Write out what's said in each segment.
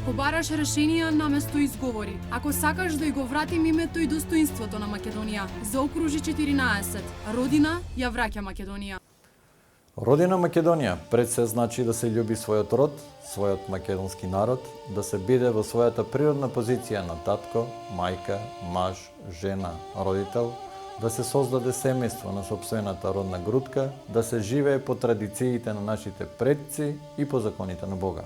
Ако бараш решенија наместо изговори, ако сакаш да ја го вратим името и достоинството на Македонија, заокружи 14. Родина ја враќа Македонија. Родина Македонија пред се значи да се љуби својот род, својот македонски народ, да се биде во својата природна позиција на татко, мајка, маж, жена, родител, да се создаде семејство на сопствената родна грудка, да се живее по традициите на нашите предци и по законите на Бога.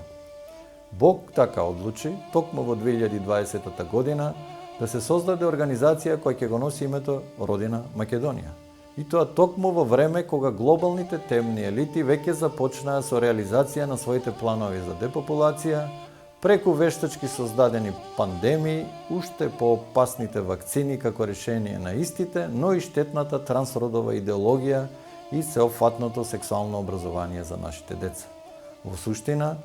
Бог така одлучи, токму во 2020 година, да се создаде организација која ќе го носи името Родина Македонија. И тоа токму во време кога глобалните темни елити веќе започнаа со реализација на своите планови за депопулација, преку вештачки создадени пандемии, уште поопасните вакцини како решение на истите, но и штетната трансродова идеологија и сеопфатното сексуално образование за нашите деца. Во суштина,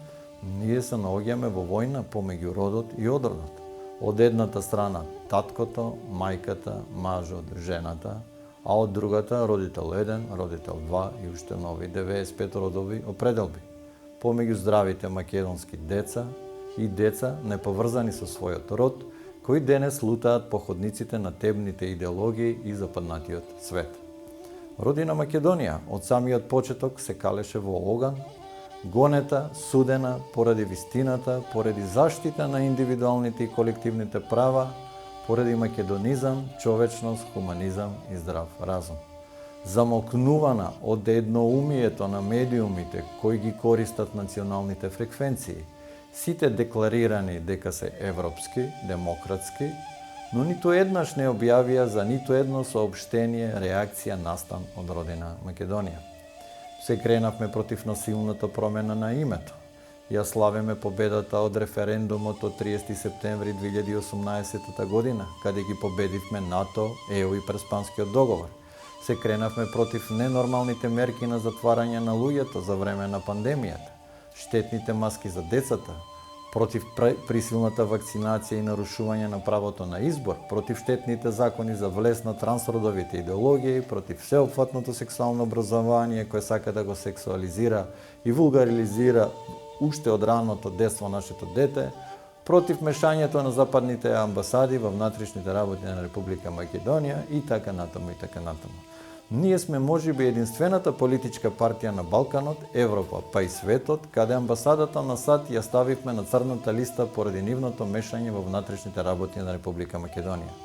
ние се наоѓаме во војна помеѓу родот и одродот. Од едната страна таткото, мајката, мажот, жената, а од другата родител 1, родител 2 и уште нови 95 родови определби. Помеѓу здравите македонски деца и деца неповрзани со својот род, кои денес лутаат по ходниците на темните идеологии и западнатиот свет. Родина Македонија од самиот почеток се калеше во оган, гонета, судена поради вистината, поради заштита на индивидуалните и колективните права, поради македонизам, човечност, хуманизам и здрав разум. Замолкнувана од едноумието на медиумите кои ги користат националните фреквенции, сите декларирани дека се европски, демократски, но ниту еднаш не објавија за ниту едно соопштение реакција настан од Родина Македонија. Се кренавме против насилната промена на името. Ја славиме победата од референдумот од 30 септември 2018 година, каде ги победивме НАТО, ЕУ и Преспанскиот договор. Се кренавме против ненормалните мерки на затварање на луѓето за време на пандемијата, штетните маски за децата, против присилната вакцинација и нарушување на правото на избор, против штетните закони за влез на трансродовите идеологии, против сеопфатното сексуално образование кое сака да го сексуализира и вулгаризира уште од раното детство нашето дете, против мешањето на западните амбасади во внатрешните работи на Република Македонија и така натаму и така натаму. Ние сме можеби единствената политичка партија на Балканот, Европа, па и светот, каде амбасадата на САД ја ставивме на црната листа поради нивното мешање во внатрешните работи на Република Македонија.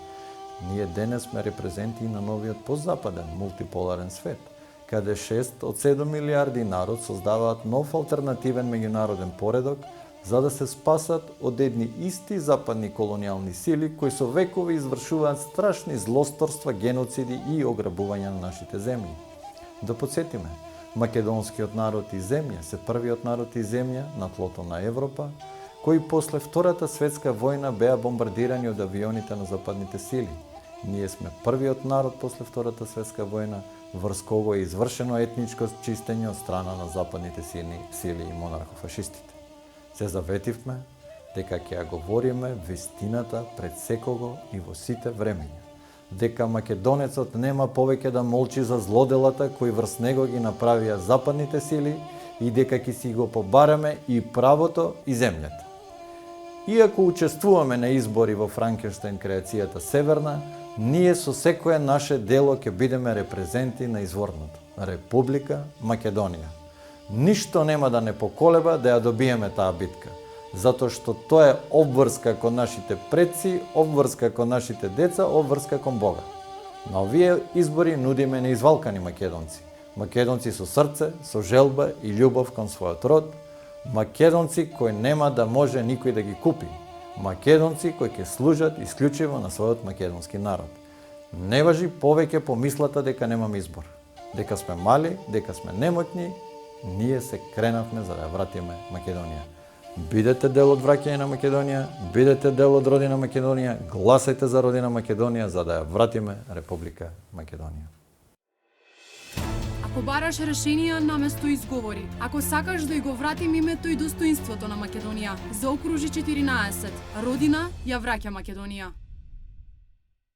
Ние денес сме репрезенти на новиот постзападен, мултиполарен свет, каде 6 од 7 милиарди народ создаваат нов алтернативен меѓународен поредок за да се спасат од едни исти западни колонијални сили кои со векови извршуваат страшни злосторства, геноциди и ограбување на нашите земји. Да подсетиме, македонскиот народ и земја се првиот народ и земја на тлото на Европа, кои после Втората светска војна беа бомбардирани од авионите на западните сили. Ние сме првиот народ после Втората светска војна врз кого е извршено етничко чистење од страна на западните сили и монархофашистите. Се заветивме дека ќе ја говориме вистината пред секого и во сите времења. Дека македонецот нема повеќе да молчи за злоделата кои врз него ги направија западните сили и дека ќе си го побараме и правото и земјата. Иако учествуваме на избори во Франкенштајн креацијата Северна, ние со секое наше дело ќе бидеме репрезенти на изворното Република Македонија. Ништо нема да не поколеба да ја добиеме таа битка, затоа што тоа е обврска кон нашите предци, обврска кон нашите деца, обврска кон Бога. На овие избори нудиме неизвалкани македонци. Македонци со срце, со желба и љубов кон својот род, македонци кои нема да може никој да ги купи, македонци кои ќе служат исклучиво на својот македонски народ. Не важи повеќе помислата дека немаме избор, дека сме мали, дека сме немотни. Ние се кренавме за да ја вратиме Македонија. Бидете дел од враќање на Македонија, бидете дел од Родина Македонија, гласајте за Родина Македонија за да ја вратиме Република Македонија. Ако бараш решенија наместо изговори, ако сакаш да ја го вратим името и достоинството на Македонија, заокружи 14. Родина ја враќа Македонија.